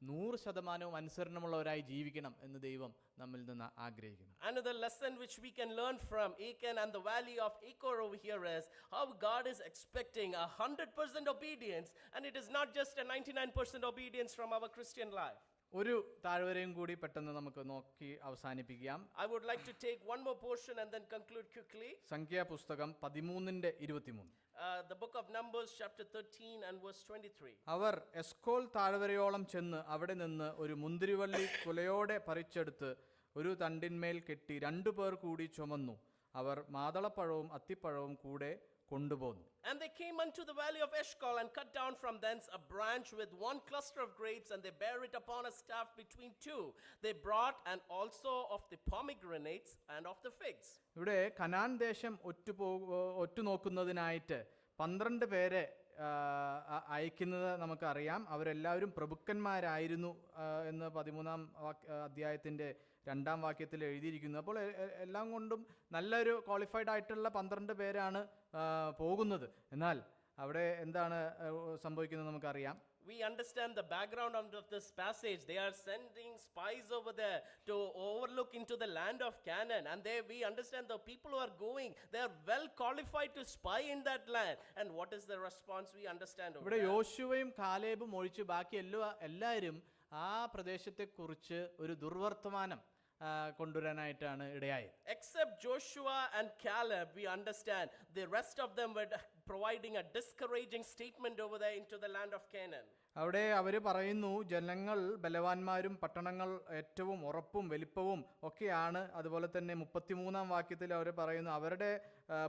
100% അനുസരണമുള്ളവരായി ജീവിക്കണം എന്ന് ദൈവം നമ്മിൽ നിന്ന് ആഗ്രഹിക്കുന്നു. Another lesson which we can learn from Achan and the valley of Achor over here is how God is expecting 100% obedience, and it is not just a 99% obedience from our Christian life. ഒരു താഴ്വരയും കൂടി പെട്ടെന്ന് നമുക്ക് നോക്കി അവസാനിപ്പിക്കാം. I would like to take one more portion and then conclude quickly. സംഖ്യാപുസ്തകം 13:23. The book of Numbers chapter 13 and verse 23. Our Eshcol താഴ്വരയോളം ചെന്ന് അവിടെ നിന്ന് ഒരു മുന്തിരിവള്ളി കുലയോടെ പറിച്ചെടുത്ത് ഒരു തണ്ടിന്മേൽ കെട്ടി 2 പേർ കൂടി ചുമന്നു. അവർ മാതളപ്പഴവും അത്തിപ്പഴവും കൂടെ കൊണ്ടുപോന്നു. And they came unto the valley of Eshcol and cut down from thence a branch with 1 cluster of grapes, and they bare it upon a staff between 2. They brought and also of the pomegranates and of the figs. ഇവിടെ Canaan ദേശം ഒറ്റുനോക്കുന്നതിനായിട്ട് 12 പേരെ അയക്കുന്നത് നമുക്കറിയാം. അവരെല്ലാവരും പ്രഭുക്കന്മാരായിരുന്നു എന്ന് 13-ാം അധ്യായത്തിൻ്റെ 2-ാം വാക്യത്തിൽ എഴുതിയിരിക്കുന്നു. അപ്പോൾ എല്ലാം കൊണ്ടും നല്ലൊരു ക്വാളിഫൈഡ് ആയിട്ടുള്ള 12 പേരാണ് പോകുന്നത്. എന്നാൽ അവിടെ എന്താണ് സംഭവിക്കുന്നത് നമുക്കറിയാം. We understand the background of this passage. They are sending spies over there to overlook into the land of Canaan, and we understand the people who are going, they are well qualified to spy in that land. And what is the response we understand over ഇവിടെ there? യോശുവയും കാലേബും ഒഴിച്ച് ബാക്കി എല്ലാവരും ആ പ്രദേശത്തെക്കുറിച്ച് ഒരു ദുർവർത്തമാനം കൊണ്ടുവരാനായിട്ടാണ് ഇടയായത്. Except Joshua and Caleb, we understand the rest of them were providing a discouraging statement over there into the land of Canaan. അവിടെ അവർ പറയുന്നു, ജനങ്ങൾ ബലവാന്മാരും പട്ടണങ്ങൾ ഏറ്റവും ഉറപ്പും വലിപ്പവും ഒക്കെയാണ്. അതുപോലെ തന്നെ 33-ാം വാക്യത്തിൽ അവർ പറയുന്നു, അവരുടെ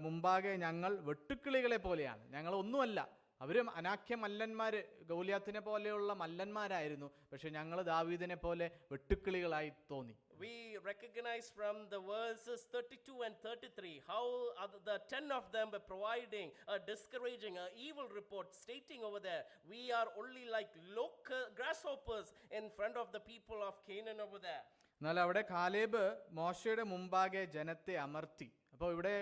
മുമ്പാകെ ഞങ്ങൾ വെട്ടുക്കിളികളെ പോലെയാണ്. ഞങ്ങൾ ഒന്നുമല്ല, അവരും അനാഖ്യ മല്ലന്മാർ, ഗൗലിയാത്തിനെ പോലെയുള്ള മല്ലന്മാരായിരുന്നു. പക്ഷെ ഞങ്ങൾ ദാവീദിനെ പോലെ വെട്ടുക്കിളികളായി തോന്നി. We recognize from the verses 32 and 33 how the 10 of them were providing a discouraging, a evil report, stating over there, we are only like grasshoppers in front of the people of Canaan over there. എന്നാൽ അവിടെ Caleb മോശയുടെ മുമ്പാകെ ജനത്തെ അമർത്തി. അപ്പോൾ ഇവിടെ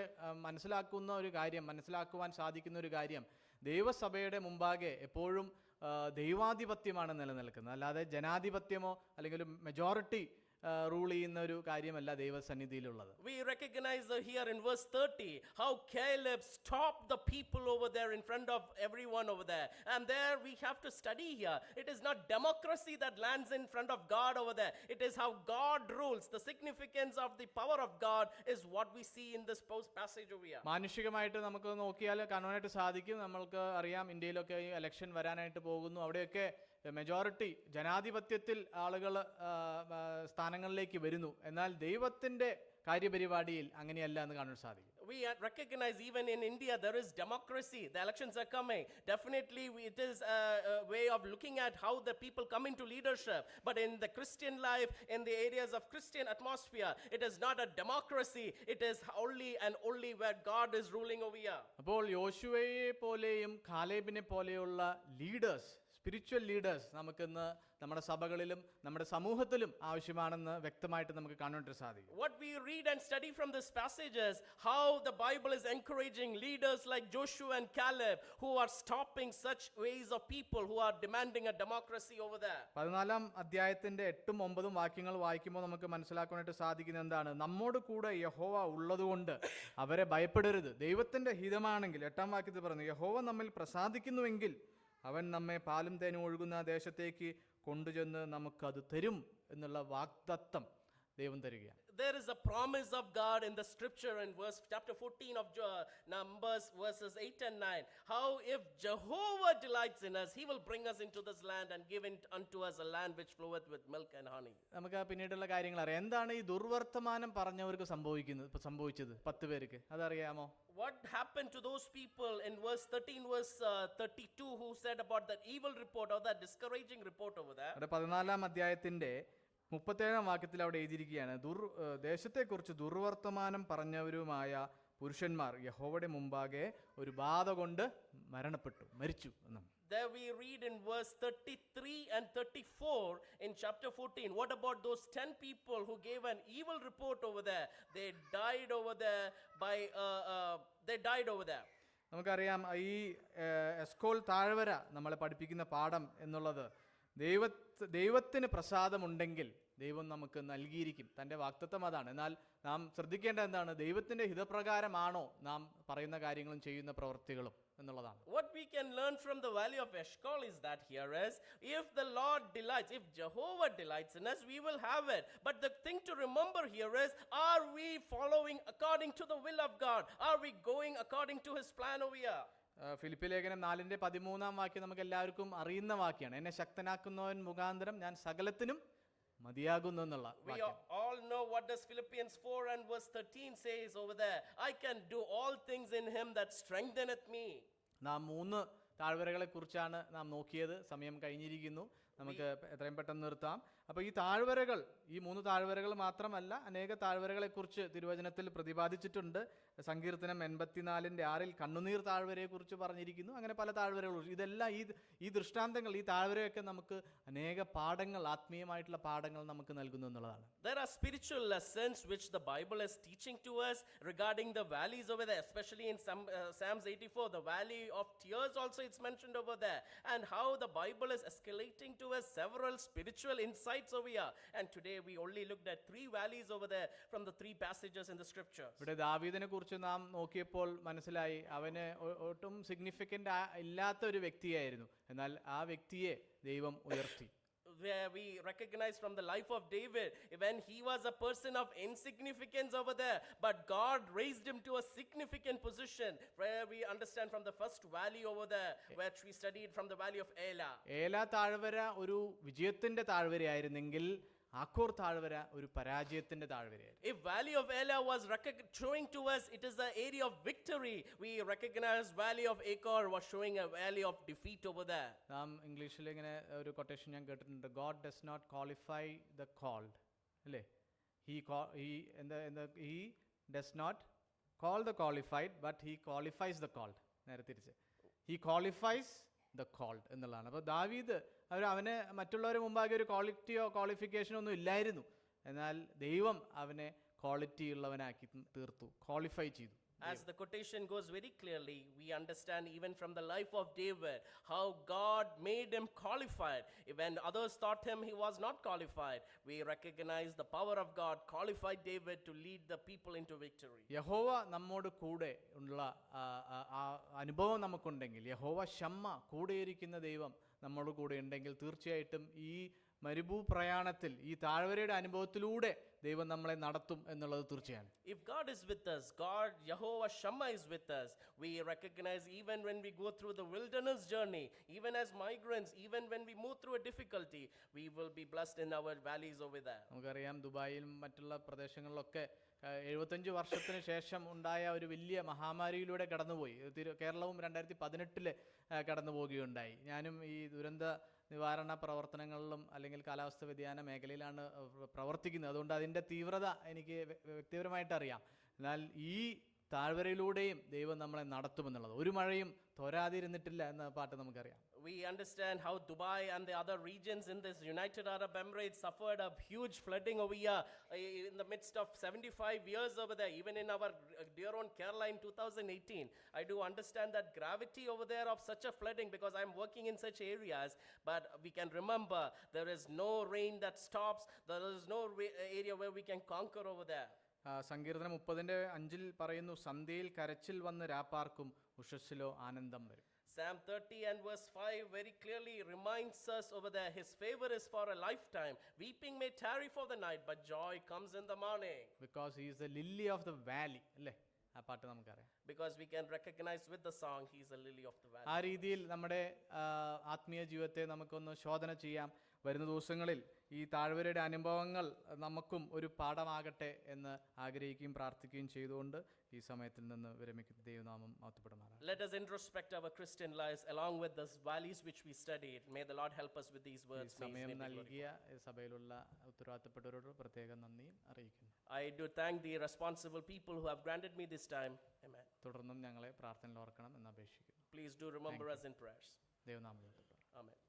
മനസ്സിലാക്കുവാൻ സാധിക്കുന്ന ഒരു കാര്യം, ദൈവസഭയുടെ മുമ്പാകെ എപ്പോഴും ദൈവാധിപത്യമാണ് നിലനിൽക്കുന്നത്, അല്ലാതെ ജനാധിപത്യമോ അല്ലെങ്കിൽ മെജോറിറ്റി റൂൾ ചെയ്യുന്ന ഒരു കാര്യമല്ല ദൈവസന്നിധിയിലുള്ളത്. We recognize here in verse 30 how Caleb stopped the people over there in front of everyone over there. And there we have to study here. It is not democracy that lands in front of God over there. It is how God rules. The significance of the power of God is what we see in this passage over here. മാനുഷികമായിട്ട് നമുക്ക് നോക്കിയാൽ കാണാനായിട്ട് സാധിക്കും. നമ്മൾക്ക് അറിയാം, ഇന്ത്യയിലൊക്കെ election വരാനായിട്ട് പോകുന്നു. അവിടെയൊക്കെ മെജോറിറ്റി ജനാധിപത്യത്തിൽ ആളുകൾ സ്ഥാനങ്ങളിലേക്ക് വരുന്നു. എന്നാൽ ദൈവത്തിൻ്റെ കാര്യപരിപാടിയിൽ അങ്ങനെയല്ല എന്ന് കാണാൻ സാധിക്കും. We recognize even in India there is democracy. The elections are coming. Definitely it is a way of looking at how the people come into leadership. But in the Christian life, in the areas of Christian atmosphere, it is not a democracy. It is only and only where God is ruling over here. അപ്പോൾ യോശുവയെ പോലെയും കാലേബിനെ പോലെയുള്ള leaders, spiritual leaders നമുക്കിന്ന് നമ്മുടെ സഭകളിലും നമ്മുടെ സമൂഹത്തിലും ആവശ്യമാണെന്ന് വ്യക്തമായിട്ട് നമുക്ക് കാണാനായിട്ട് സാധിക്കും. What we read and study from this passage is how the Bible is encouraging leaders like Joshua and Caleb who are stopping such ways of people who are demanding a democracy over there. 14 അധ്യായത്തിന്റെ 8ഉം 9ഉം വാക്യങ്ങൾ വായിക്കുമ്പോൾ നമുക്ക് മനസ്സിലാക്കാനായിട്ട് സാധിക്കുന്നത് എന്താണ്? നമ്മോട് കൂടെ യഹോവ ഉള്ളതുകൊണ്ട് അവരെ ഭയപ്പെടരുത്. ദൈവത്തിന്റെ ഹിതമാണെങ്കിൽ 8ാം വാക്യത്തിൽ പറയുന്നു, യഹോവ നമ്മിൽ പ്രസാദിക്കുന്നുവെങ്കിൽ അവൻ നമ്മെ പാലും തേനും ഒഴുകുന്ന ദേശത്തേക്ക് കൊണ്ടുചെന്ന് നമുക്കത് തരും എന്നുള്ള വാഗ്ദത്തം ദൈവം തരികയാണ്. There is a promise of God in the scripture in chapter 14 of Numbers verses 8 and 9. How if Jehovah delights in us, he will bring us into this land and give it unto us a land which floweth with milk and honey. നമുക്ക് പിന്നീടുള്ള കാര്യങ്ങൾ അറിയാം. എന്താണ് ഈ ദുർവർത്തമാനം പറഞ്ഞവർക്ക് സംഭവിച്ചത് 10 പേർക്ക് അതറിയാമോ? What happened to those people in verse 13, verse 32 who said about that evil report or that discouraging report over there? 14ാം അധ്യായത്തിന്റെ 37ാം വാക്യത്തിൽ അവിടെ എഴുതിയിരിക്കുകയാണ്, ദേശത്തെക്കുറിച്ച് ദുർവർത്തമാനം പറഞ്ഞവരുമായ പുരുഷന്മാർ യഹോവയുടെ മുമ്പാകെ ഒരു ബാധ കൊണ്ട് മരിച്ചു എന്ന്. There we read in verse 33 and 34 in chapter 14. What about those 10 people who gave an evil report over there? They died over there നമുക്കറിയാം ഈ എസ്കോൾ താഴ്വര നമ്മളെ പഠിപ്പിക്കുന്ന പാഠം എന്നുള്ളത് ദൈവത്തിന് പ്രസാദമുണ്ടെങ്കിൽ ദൈവം നമുക്ക് നൽകിയിരിക്കും. തൻ്റെ വാഗ്ദത്തം അതാണ്. എന്നാൽ നാം ശ്രദ്ധിക്കേണ്ടത് എന്താണ്? ദൈവത്തിൻ്റെ ഹിതപ്രകാരമാണോ നാം പറയുന്ന കാര്യങ്ങളും ചെയ്യുന്ന പ്രവൃത്തികളും എന്നുള്ളതാണ്. What we can learn from the valley of Eshcol is that here is, if the Lord delights, if Jehovah delights in us, we will have it. But the thing to remember here is, are we following according to the will of God? Are we going according to his plan over here? Philippi ലേഖനം 4:13 വാക്യം നമുക്ക് എല്ലാവർക്കും അറിയുന്ന വാക്യാണ്. എന്നെ ശക്തനാക്കുന്നവൻ മുഖാന്തരം ഞാൻ സകലത്തിനും മതിയാകുന്നു എന്നുള്ള We all know what does Philippians 4 and verse 13 says over there. I can do all things in him that strengtheneth me. നാം 3 താഴ്വരകളെ കുറിച്ചാണ് നാം നോക്കിയത്. സമയം കഴിഞ്ഞിരിക്കുന്നു, നമുക്ക് എത്രയും പെട്ടെന്ന് നിർത്താം. അപ്പോൾ ഈ താഴ്വരകൾ, ഈ 3 താഴ്വരകൾ മാത്രമല്ല, അനേക താഴ്വരകളെക്കുറിച്ച് തിരുവചനത്തിൽ പ്രതിപാദിച്ചിട്ടുണ്ട്. സങ്കീർത്തനം 84:6 കണ്ണുനീർ താഴ്വരയെക്കുറിച്ച് പറഞ്ഞിരിക്കുന്നു. അങ്ങനെ പല താഴ്വരകളും. ഇതെല്ലാം ഈ ദൃഷ്ടാന്തങ്ങൾ, ഈ താഴ്വരയൊക്കെ നമുക്ക് അനേക പാഠങ്ങൾ, ആത്മീയമായിട്ടുള്ള പാഠങ്ങൾ നമുക്ക് നൽകുന്നു എന്നുള്ളതാണ്. There are spiritual lessons which the Bible is teaching to us regarding the valleys over there, especially in Psalms 84, the valley of tears also it's mentioned over there, and how the Bible is escalating to us several spiritual insights over here. And today we only looked at 3 valleys over there from the 3 passages in the scriptures. ഇവിടെ ദാവീദിനെ കുറിച്ച് നാം നോക്കിയപ്പോൾ മനസ്സിലായി, അവന് ഒട്ടും significant ഇല്ലാത്ത ഒരു വ്യക്തിയായിരുന്നു. എന്നാൽ ആ വ്യക്തിയെ ദൈവം ഉയർത്തി. Where we recognize from the life of David, when he was a person of insignificance over there, but God raised him to a significant position, where we understand from the first valley over there, which we studied from the valley of Elah. ഏലാ താഴ്വര ഒരു വിജയത്തിന്റെ താഴ്വരയായിരുന്നെങ്കിൽ Achor താഴ്വര ഒരു പരാജയത്തിന്റെ താഴ്വരയായിരുന്നു. If valley of Elah was showing to us it is the area of victory, we recognize valley of Achor was showing a valley of defeat over there. നാം ഇംഗ്ലീഷിൽ ഇങ്ങനെ ഒരു കൊട്ടേഷൻ ഞാൻ കേട്ടിട്ടുണ്ട്, God does not qualify the called, അല്ലേ? He does not call the qualified, but he qualifies the called. നേരെ തിരിച്ച്, he qualifies the called എന്നുള്ളതാണ്. അപ്പോൾ ദാവീദ് അവന് മറ്റുള്ളവരുടെ മുമ്പാകെ ഒരു ക്വാളിറ്റിയോ ക്വാളിഫിക്കേഷനോ ഒന്നും ഇല്ലായിരുന്നു. എന്നാൽ ദൈവം അവനെ ക്വാളിറ്റി ഉള്ളവനാക്കി തീർത്തു, ക്വാളിഫൈ ചെയ്തു. As the quotation goes very clearly, we understand even from the life of David how God made him qualified. When others thought he was not qualified, we recognize the power of God qualified David to lead the people into victory. യഹോവ നമ്മോട് കൂടെ ഉള്ള അനുഭവം നമുക്കുണ്ടെങ്കിൽ, യഹോവ ഷമ്മ കൂടെയിരിക്കുന്ന ദൈവം നമ്മോട് കൂടെ ഉണ്ടെങ്കിൽ, തീർച്ചയായിട്ടും ഈ മരുഭൂപ്രയാണത്തിൽ, ഈ താഴ്വരയുടെ അനുഭവത്തിലൂടെ ദൈവം നമ്മളെ നടത്തും എന്നുള്ളത് തീർച്ചയാണ്. If God is with us, God, Jehovah Shammah is with us, we recognize even when we go through the wilderness journey, even as migrants, even when we move through a difficulty, we will be blessed in our valleys over there. നമുക്കറിയാം, ദുബായിലും മറ്റുള്ള പ്രദേശങ്ങളിലൊക്കെ 75 വർഷത്തിന് ശേഷം ഉണ്ടായ ഒരു വലിയ മഹാമാരിയിലൂടെ കടന്നുപോയി. കേരളവും 2018 കടന്നു പോവുകയുണ്ടായി. ഞാനും ഈ ദുരന്ത നിവാരണ പ്രവർത്തനങ്ങളിലും അല്ലെങ്കിൽ കാലാവസ്ഥ വ്യതിയാന മേഖലയിലാണ് പ്രവർത്തിക്കുന്നത്. അതുകൊണ്ട് അതിൻ്റെ തീവ്രത എനിക്ക് വ്യക്തിപരമായിട്ട് അറിയാം. എന്നാൽ ഈ താഴ്വരയിലൂടെയും ദൈവം നമ്മളെ നടത്തുമെന്നുള്ളത്. ഒരു മഴയും തോരാതിരുന്നിട്ടില്ല എന്ന പാട്ട് നമുക്കറിയാം. We understand how Dubai and the other regions in this United Arab Emirates suffered a huge flooding over here in the midst of 75 years over there, even in our dear own Kerala in 2018. I do understand that gravity over there of such a flooding because I'm working in such areas, but we can remember there is no rain that stops, there is no area where we can conquer over there. സങ്കീർത്തനം 30:5 പറയുന്നു, സന്ധ്യയിൽ കരച്ചിൽ വന്ന് രാപ്പാർക്കും, ഉഷസ്സിലോ ആനന്ദം വരും. Psalm 30 and verse 5 very clearly reminds us over there, his favor is for a lifetime. Weeping may tarry for the night, but joy comes in the morning. Because he is the lily of the valley, അല്ലേ? ആ പാട്ട് നമുക്കറിയാം. Because we can recognize with the song, he is a lily of the valley. ആ രീതിയിൽ നമ്മുടെ ആത്മീയ ജീവിതത്തെ നമുക്കൊന്ന് ശോധന ചെയ്യാം. വരുന്ന ദിവസങ്ങളിൽ ഈ താഴ്വരയുടെ അനുഭവങ്ങൾ നമുക്കും ഒരു പാഠമാകട്ടെ എന്ന് ആഗ്രഹിക്കുകയും പ്രാർത്ഥിക്കുകയും ചെയ്തുകൊണ്ട് ഈ സമയത്തിൽ നിന്ന് വിരമിക്കുന്ന ദൈവനാമം മഹത്വപ്പെടുമാറാകട്ടെ. Let us introspect our Christian lives along with the valleys which we studied. May the Lord help us with these words. സമയം നൽകിയ സഭയിലുള്ള ഉത്തരവാദിത്തപ്പെട്ടവരോട് പ്രത്യേകം നന്ദിയും അറിയിക്കുന്നു. I do thank the responsible people who have granted me this time. Amen. തുടർന്നും ഞങ്ങളെ പ്രാർത്ഥനയിൽ ഓർക്കണം എന്ന് അപേക്ഷിക്കുന്നു. Please do remember us in prayers. ദൈവനാമം മഹത്വപ്പെടട്ടെ. Amen.